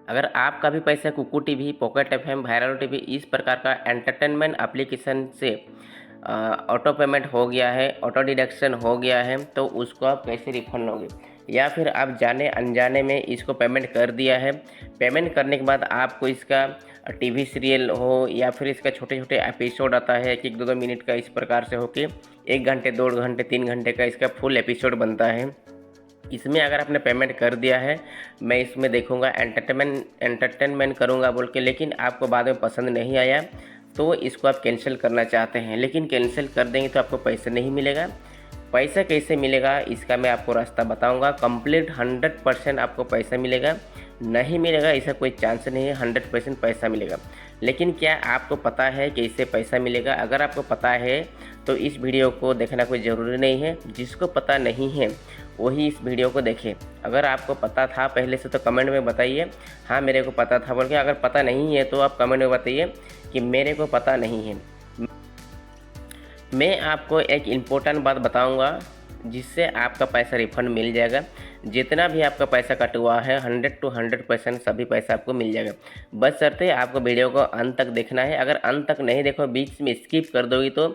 अगर आपका भी पैसा Kuku TV, pocket FM, viral TV इस प्रकार का एंटरटेनमेंट एप्लीकेशन से ऑटो पेमेंट हो गया है, ऑटो डिडक्शन हो गया है, तो उसको आप कैसे रिफंड लोगे? या फिर आप जाने अनजाने में इसको पेमेंट कर दिया है, पेमेंट करने के बाद आपको इसका टीवी सीरियल हो या फिर इसका छोटे छोटे एपिसोड आता है कि 1-2 मिनट का, इस प्रकार से हो कि 1 घंटे, 2 घंटे, 3 घंटे का इसका फुल एपिसोड बनता है। इसमें अगर आपने पेमेंट कर दिया है, मैं इसमें देखूंगा एंटरटेनमेंट करूंगा बोल के, लेकिन आपको बाद में पसंद नहीं आया तो इसको आप कैंसिल करना चाहते हैं, लेकिन कैंसिल कर देंगे तो आपको पैसा नहीं मिलेगा। पैसा कैसे मिलेगा इसका मैं आपको रास्ता बताऊंगा। कंप्लीट 100% आपको पैसा मिलेगा, नहीं मिलेगा ऐसा कोई चांस नहीं है, 100% पैसा मिलेगा। लेकिन क्या आपको पता है कि इससे पैसा मिलेगा? अगर आपको पता है तो इस वीडियो को देखना कोई ज़रूरी नहीं है, जिसको पता नहीं है वही इस वीडियो को देखें। अगर आपको पता था पहले से तो कमेंट में बताइए हाँ मेरे को पता था बोल के। अगर पता नहीं है तो आप कमेंट में बताइए कि मेरे को पता नहीं है। मैं आपको एक इम्पोर्टेंट बात बताऊंगा जिससे आपका पैसा रिफंड मिल जाएगा। जितना भी आपका पैसा कट हुआ है 100 to 100% सभी पैसा आपको मिल जाएगा। बशर्ते आपको वीडियो को अंत तक देखना है। अगर अंत तक नहीं देखो, बीच में स्किप कर दोगी तो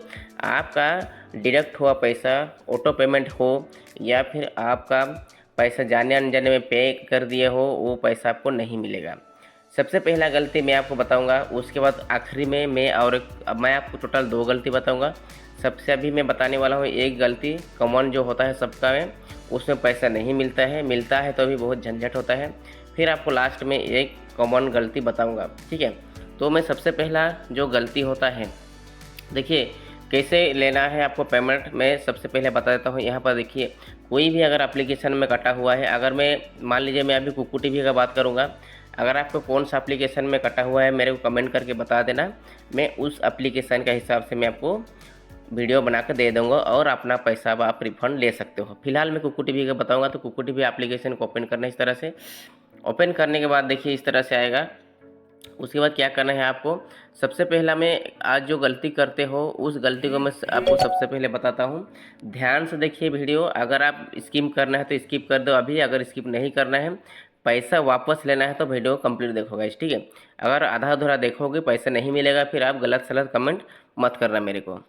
आपका डिडक्ट हुआ पैसा ऑटो पेमेंट हो या फिर आपका पैसा जाने अनजाने में पे कर दिए हो, वो पैसा आपको नहीं मिलेगा। सबसे पहला गलती मैं आपको बताऊंगा, उसके बाद आखिरी में मैं आपको टोटल 2 गलती बताऊंगा। सबसे अभी मैं बताने वाला हूँ एक गलती कॉमन जो होता है सबका में, उसमें पैसा नहीं मिलता है, मिलता है तो भी बहुत झंझट होता है। फिर आपको लास्ट में एक कॉमन गलती बताऊंगा, ठीक है। तो मैं सबसे पहला जो गलती होता है, देखिए कैसे लेना है आपको पेमेंट, मैं सबसे पहले बता देता हूँ। यहाँ पर देखिए कोई भी अगर एप्लीकेशन में कटा हुआ है, अगर मैं मान लीजिए मैं अभी कुकू टीवी का बात करूँगा, अगर आपको कौन सा एप्लीकेशन में कटा हुआ है मेरे को कमेंट करके बता देना, मैं उस एप्लीकेशन का हिसाब से मैं आपको वीडियो बना कर दे दूँगा और अपना पैसा आप रिफ़ंड ले सकते हो। फिलहाल मैं कुकू टीवी का बताऊँगा। तो कुकू टीवी एप्लीकेशन को ओपन करना है इस तरह से। ओपन करने के बाद देखिए इस तरह से आएगा। उसके बाद क्या करना है आपको, सबसे पहला मैं आज जो गलती करते हो उस गलती को मैं आपको सबसे पहले बताता हूँ। ध्यान से देखिए वीडियो। अगर आप स्किप करना है तो स्किप कर दो अभी, अगर स्किप नहीं करना है, पैसा वापस लेना है तो वीडियो कंप्लीट देखो गाइस, ठीक है। अगर आधा अधूरा देखोगे पैसा नहीं मिलेगा, फिर आप गलत सलत कमेंट मत करना मेरे को।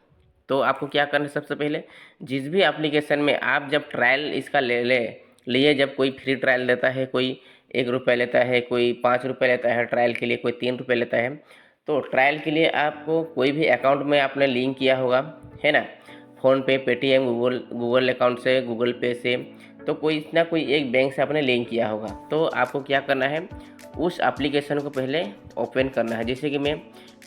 तो आपको क्या करना है, सबसे पहले जिस भी एप्लीकेशन में आप जब ट्रायल इसका लिए, जब कोई फ्री ट्रायल देता है, कोई 1 रुपये लेता है, कोई 5 रुपये लेता है ट्रायल के लिए, कोई 3 रुपये लेता है, तो ट्रायल के लिए आपको कोई भी अकाउंट में आपने लिंक किया होगा, है ना, फ़ोनपे, पेटीएम, गूगल अकाउंट से, गूगल पे से, तो कोई ना कोई एक बैंक से आपने लिंक किया होगा। तो आपको क्या करना है, उस एप्लीकेशन को पहले ओपन करना है। जैसे कि मैं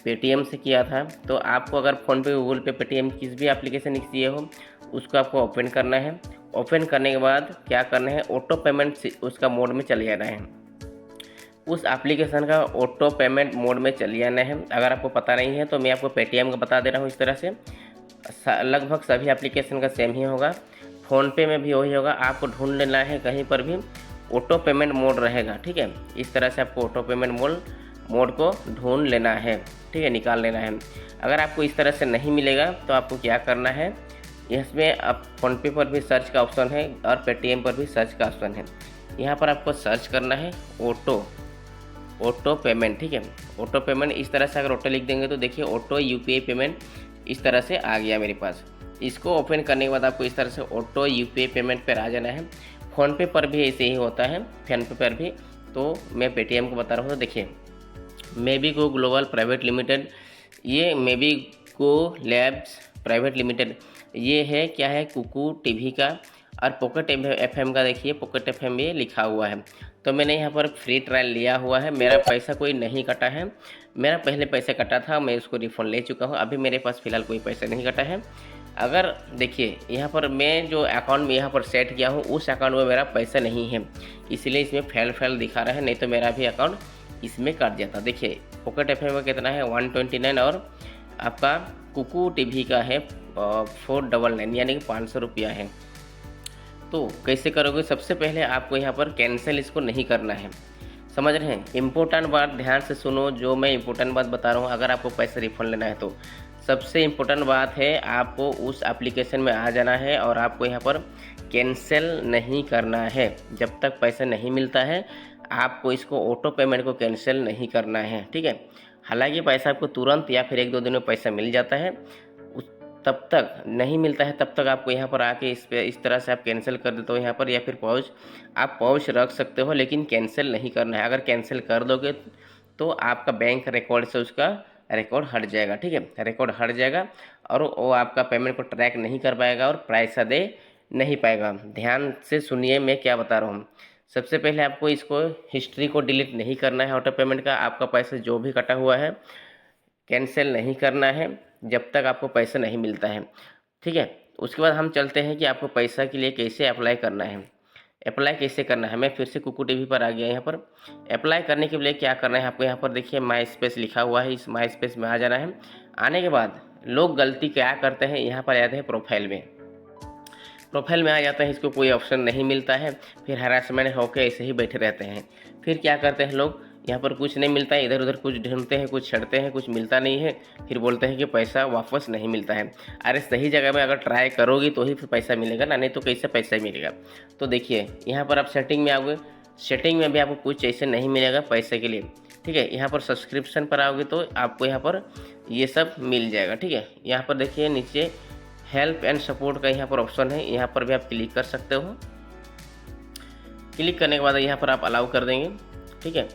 पेटीएम से किया था, तो आपको अगर फ़ोनपे, गूगल पे, पेटीएम किस भी एप्लीकेशन किए हो उसको आपको ओपन करना है। ओपन करने के बाद क्या करना है, ऑटो पेमेंट उसका मोड में चले जाना है। उस एप्लीकेशन का ऑटो पेमेंट मोड में चले जाना है। अगर आपको पता नहीं है तो मैं आपको पेटीएम का बता दे रहा हूँ। इस तरह से लगभग सभी एप्लीकेशन का सेम ही होगा, फ़ोनपे में भी वही होगा। आपको ढूंढ लेना है कहीं पर भी ऑटो पेमेंट मोड रहेगा, ठीक है। इस तरह से आपको ऑटो पेमेंट मोड को ढूंढ लेना है, ठीक है, निकाल लेना है। अगर आपको इस तरह से नहीं मिलेगा तो आपको क्या करना है, इसमें अब फ़ोनपे पर भी सर्च का ऑप्शन है और पेटीएम पर भी सर्च का ऑप्शन है। यहाँ पर आपको सर्च करना है ऑटो पेमेंट, ठीक है। ऑटो पेमेंट इस तरह से अगर ऑटो लिख देंगे तो देखिए ऑटो यूपीआई पेमेंट इस तरह से आ गया मेरे पास। इसको ओपन करने के बाद आपको इस तरह से ऑटो यूपीआई पेमेंट पर आ जाना है। फ़ोनपे पर भी ऐसे ही होता है, फ़ोनपे पर भी। तो मैं पेटीएम को बता रहा हूँ। तो देखिए मेबीगो ग्लोबल प्राइवेट लिमिटेड, ये मेबीगो लैब्स प्राइवेट लिमिटेड, ये है क्या है, कुकू टीवी का। और पॉकेट एफएम का देखिए, पॉकेट एफएम ये लिखा हुआ है। तो मैंने यहाँ पर फ्री ट्रायल लिया हुआ है, मेरा पैसा कोई नहीं कटा है। मेरा पहले पैसा कटा था, मैं उसको रिफंड ले चुका हूँ। अभी मेरे पास फ़िलहाल कोई पैसा नहीं कटा है। अगर देखिए यहाँ पर मैं जो अकाउंट में यहाँ पर सेट किया हूँ उस अकाउंट में मेरा पैसा नहीं है, इसलिए इसमें फेल दिखा रहा है, नहीं तो मेरा भी अकाउंट इसमें कट जाता। देखिए पॉकेट एफएम का कितना है 129 और आपका कुकू टीवी का है 499, यानी कि 500 रुपया है। तो कैसे करोगे, सबसे पहले आपको यहाँ पर कैंसिल इसको नहीं करना है, समझ रहे हैं। इम्पोर्टेंट बात ध्यान से सुनो, जो मैं इम्पोर्टेंट बात बता रहा हूँ। अगर आपको पैसे रिफंड लेना है तो सबसे इम्पोर्टेंट बात है, आपको उस एप्लीकेशन में आ जाना है और आपको यहाँ पर कैंसिल नहीं करना है जब तक पैसा नहीं मिलता है। आपको इसको ऑटो पेमेंट को कैंसिल नहीं करना है, ठीक है। हालांकि पैसा आपको तुरंत या फिर 1-2 दिन में पैसा मिल जाता है, तब तक नहीं मिलता है तब तक आपको यहाँ पर आके इस तरह से आप कैंसिल कर देते हो यहाँ पर, या फिर पॉज रख सकते हो, लेकिन कैंसिल नहीं करना है। अगर कैंसिल कर दोगे तो आपका बैंक रिकॉर्ड से उसका रिकॉर्ड हट जाएगा, ठीक है, रिकॉर्ड हट जाएगा और वो आपका पेमेंट को ट्रैक नहीं कर पाएगा और पैसा दे नहीं पाएगा। ध्यान से सुनिए मैं क्या बता रहा हूँ। सबसे पहले आपको इसको हिस्ट्री को डिलीट नहीं करना है ऑटो पेमेंट का। आपका पैसा जो भी कटा हुआ है कैंसिल नहीं करना है जब तक आपको पैसा नहीं मिलता है, ठीक है। उसके बाद हम चलते हैं कि आपको पैसा के लिए कैसे अप्लाई करना है। अप्लाई कैसे करना है, मैं फिर से कुकू टीवी पर आ गया। यहाँ पर अप्लाई करने के लिए क्या करना है आपको, यहाँ पर देखिए माई स्पेस लिखा हुआ है, इस माई स्पेस में आ जाना है। आने के बाद लोग गलती क्या करते हैं, यहाँ पर आते हैं प्रोफाइल में आ जाता है, इसको कोई ऑप्शन नहीं मिलता है, फिर हरासमेंट होकर ऐसे ही बैठे रहते हैं। फिर क्या करते हैं लोग, यहाँ पर कुछ नहीं मिलता है, इधर उधर कुछ ढूंढते हैं, कुछ छड़ते हैं, कुछ मिलता नहीं है, फिर बोलते हैं कि पैसा वापस नहीं मिलता है। अरे सही जगह में अगर ट्राई करोगी तो ही फिर पैसा मिलेगा ना, नहीं तो कैसे पैसा मिलेगा। तो देखिए यहाँ पर आप सेटिंग में आओगे, सेटिंग में भी आपको कुछ ऐसे नहीं मिलेगा पैसे के लिए, ठीक है। यहाँ पर सब्सक्रिप्शन पर आओगे तो आपको यहाँ पर ये सब मिल जाएगा, ठीक है। यहाँ पर देखिए नीचे हेल्प एंड सपोर्ट का यहाँ पर ऑप्शन है, यहाँ पर भी आप क्लिक कर सकते हो। क्लिक करने के बाद यहाँ पर आप अलाउ कर देंगे, ठीक है।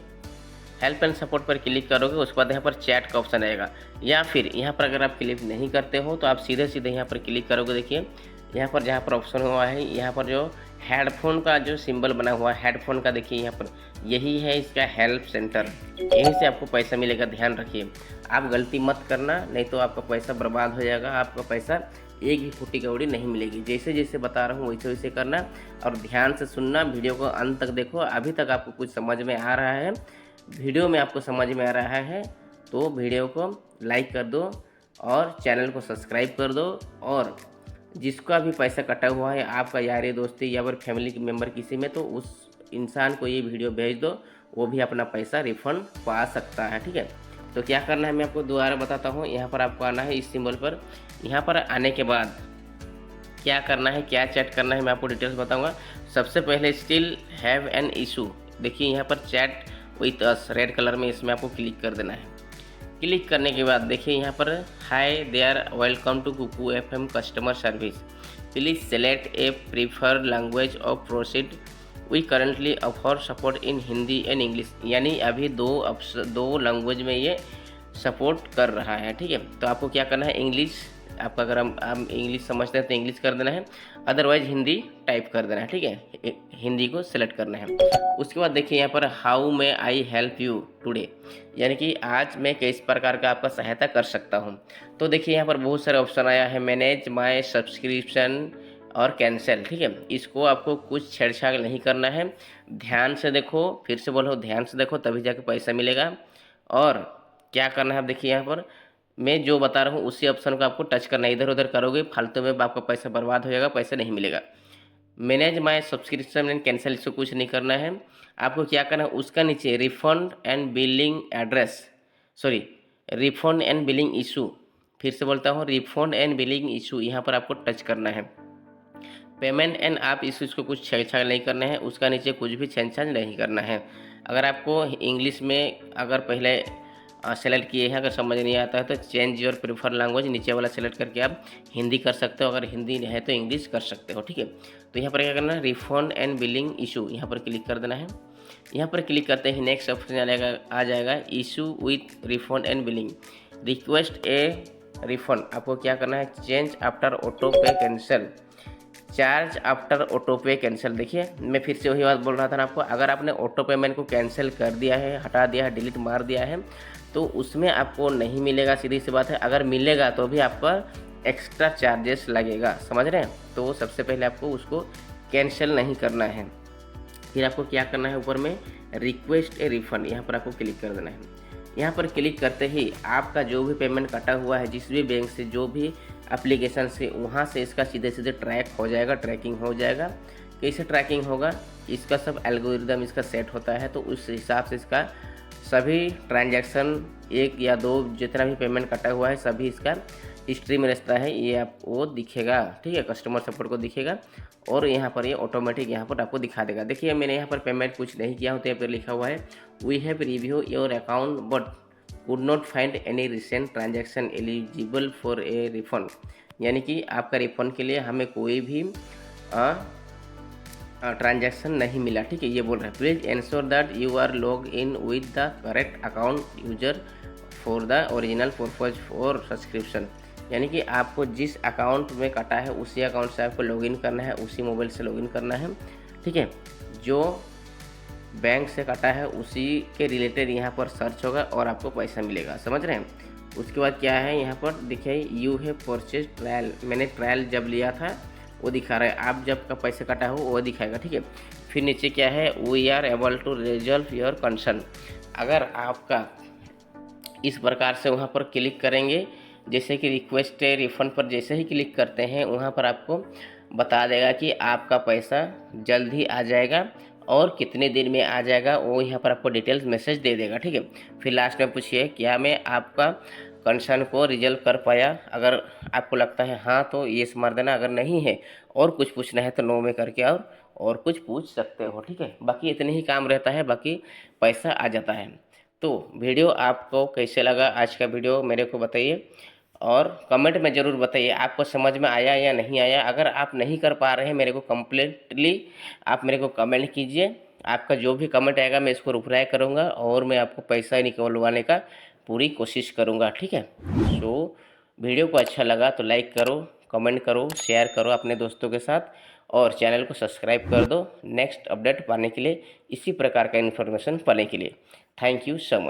हेल्प एंड सपोर्ट पर क्लिक करोगे, उसके बाद यहाँ पर चैट का ऑप्शन आएगा, या फिर यहाँ पर अगर आप क्लिक नहीं करते हो तो आप सीधे सीधे यहाँ पर क्लिक करोगे। देखिए यहाँ पर जहाँ पर ऑप्शन हुआ है, यहाँ पर जो हेडफोन का जो सिंबल बना हुआ है हेडफोन का, देखिए यहाँ पर यही है इसका हेल्प सेंटर, यहीं से आपको पैसा मिलेगा। ध्यान रखिए, आप गलती मत करना, नहीं तो आपका पैसा बर्बाद हो जाएगा, आपका पैसा एक भी फुटी कौड़ी नहीं मिलेगी। जैसे जैसे बता रहा हूँ वैसे वैसे करना और ध्यान से सुनना, वीडियो को अंत तक देखो। अभी तक आपको कुछ समझ में आ रहा है, वीडियो में आपको समझ में आ रहा है तो वीडियो को लाइक कर दो और चैनल को सब्सक्राइब कर दो। और जिसका भी पैसा कटा हुआ है आपका यारी दोस्ती या फिर फैमिली मेम्बर किसी में, तो उस इंसान को ये वीडियो भेज दो, वो भी अपना पैसा रिफंड पा सकता है, ठीक है। तो क्या करना है मैं आपको दोबारा बताता हूँ। यहाँ पर आपको आना है इस सिंबल पर, यहाँ पर आने के बाद क्या करना है, क्या चैट करना है मैं आपको डिटेल्स बताऊँगा। सबसे पहले स्टिल हैव एन इशू, देखिए यहाँ पर chat with us red colour में, इसमें आपको क्लिक कर देना है। क्लिक करने के बाद देखिए यहाँ पर hi there welcome to Kuku FM customer service, please select a preferred language और proceed, we currently offer support in Hindi and English, यानी अभी दो लैंग्वेज में ये सपोर्ट कर रहा है, ठीक है। तो आपको क्या करना है, इंग्लिश आपका अगर हम इंग्लिश समझते हैं तो इंग्लिश कर देना है, अदरवाइज हिंदी टाइप कर देना है, ठीक है। हिंदी को सिलेक्ट करना है। उसके बाद देखिए यहाँ पर how may I help you today, यानी कि आज मैं किस प्रकार का आपका सहायता कर सकता हूँ। तो देखिए यहाँ पर बहुत सारे ऑप्शन आया है, मैनेज माय सब्सक्रिप्शन और कैंसिल, ठीक है। इसको आपको कुछ छेड़छाड़ नहीं करना है, ध्यान से देखो, फिर से बोलो ध्यान से देखो, तभी जाके पैसा मिलेगा। और क्या करना है, आप देखिए यहाँ पर मैं जो बता रहा हूँ उसी ऑप्शन को आपको टच करना है। इधर उधर करोगे फालतू में आपका पैसा बर्बाद हो जाएगा, पैसा नहीं मिलेगा। Manage my subscription and cancel, इसको कुछ नहीं करना है। आपको क्या करना है, उसका नीचे refund and billing address, sorry refund and billing issue, फिर से बोलता हूँ रिफंड एंड बिलिंग इशू, यहाँ पर आपको टच करना है। पेमेंट एंड आप इशूज़ को कुछ छेड़छाड़ नहीं करना है, उसका नीचे कुछ भी छेड़छाड़ नहीं करना है। अगर आपको इंग्लिश में अगर पहले सेलेक्ट किए हैं, अगर समझ नहीं आता है तो चेंज योर प्रीफर लैंग्वेज नीचे वाला सेलेक्ट करके आप हिंदी कर सकते हो, अगर हिंदी है तो इंग्लिश कर सकते हो, ठीक है। तो यहाँ पर क्या करना है, रिफंड एंड बिलिंग इशू, यहाँ पर क्लिक कर देना है। यहाँ पर क्लिक करते ही नेक्स्ट ऑप्शन आ जाएगा issue with refund and billing, request A refund. आपको क्या करना है, चेंज आफ्टर ऑटो पे कैंसिल, चार्ज आफ्टर ऑटो पे कैंसिल। देखिए मैं फिर से वही बात बोल रहा था ना आपको, अगर आपने ऑटो पेमेंट को कैंसिल कर दिया है, हटा दिया है, डिलीट मार दिया है, तो उसमें आपको नहीं मिलेगा, सीधी सी बात है। अगर मिलेगा तो भी आपका एक्स्ट्रा चार्जेस लगेगा, समझ रहे हैं। तो सबसे पहले आपको उसको कैंसिल नहीं करना है। फिर आपको क्या करना है, ऊपर में रिक्वेस्ट ए रिफंड, यहाँ पर आपको क्लिक कर देना है। यहाँ पर क्लिक करते ही आपका जो भी पेमेंट कटा हुआ है जिस भी बैंक से, जो भी एप्लीकेशन से, वहाँ से इसका सीधे सीधे ट्रैक हो जाएगा, ट्रैकिंग हो जाएगा। कैसे ट्रैकिंग होगा, इसका सब एल्गोरिदम इसका सेट होता है, तो उस हिसाब से इसका सभी ट्रांजैक्शन 1 या 2 जितना भी पेमेंट कटा हुआ है सभी इसका स्ट्रीम रहता है ये आपको दिखेगा, ठीक है, कस्टमर सपोर्ट को दिखेगा और यहाँ पर ये ऑटोमेटिक यहाँ पर आपको दिखा देगा। देखिए मैंने यहाँ पर पेमेंट कुछ नहीं किया हूँ तो यहाँ पर लिखा हुआ है we have review your account but could not find any recent transaction eligible for a refund, यानी कि आपका रिफंड के लिए हमें कोई भी ट्रांजैक्शन नहीं मिला, ठीक है, ये बोल रहा है। Please ensure that you are log in with the correct account user for the original purpose for subscription, यानी कि आपको जिस अकाउंट में कटा है उसी अकाउंट से आपको लॉगिन करना है, उसी मोबाइल से लॉगिन करना है, ठीक है। जो बैंक से कटा है उसी के रिलेटेड यहाँ पर सर्च होगा और आपको पैसा मिलेगा, समझ रहे हैं। उसके बाद क्या है यहाँ पर देखिए यू हैव परचेज ट्रायल, मैंने ट्रायल जब लिया था वो दिखा रहा है, आप जब का पैसा कटा हो वो दिखाएगा, ठीक है। फिर नीचे क्या है we are able to resolve your concern, अगर आपका इस प्रकार से वहाँ पर क्लिक करेंगे, जैसे कि रिक्वेस्ट रिफ़ंड पर जैसे ही क्लिक करते हैं वहाँ पर आपको बता देगा कि आपका पैसा जल्द ही आ जाएगा और कितने दिन में आ जाएगा, वो यहाँ पर आपको डिटेल्स मैसेज दे देगा, ठीक है। फिर लास्ट में पूछिए क्या मैं आपका कंसर्न को रिजल्व कर पाया, अगर आपको लगता है हाँ तो येस मार देना, अगर नहीं है और कुछ पूछना है तो नो में करके और कुछ पूछ सकते हो, ठीक है। बाकी इतने ही काम रहता है, बाकी पैसा आ जाता है। तो वीडियो आपको कैसे लगा आज का वीडियो मेरे को बताइए और कमेंट में ज़रूर बताइए आपको समझ में आया या नहीं आया। अगर आप नहीं कर पा रहे हैं मेरे को कम्प्लीटली आप मेरे को कमेंट कीजिए, आपका जो भी कमेंट आएगा मैं इसको रिप्लाई करूँगा और मैं आपको पैसा निकलवाने का पूरी कोशिश करूँगा, ठीक है। सो वीडियो को अच्छा लगा तो लाइक करो, कमेंट करो, शेयर करो अपने दोस्तों के साथ और चैनल को सब्सक्राइब कर दो नेक्स्ट अपडेट पाने के लिए, इसी प्रकार का इन्फॉर्मेशन पाने के लिए। Thank you so much.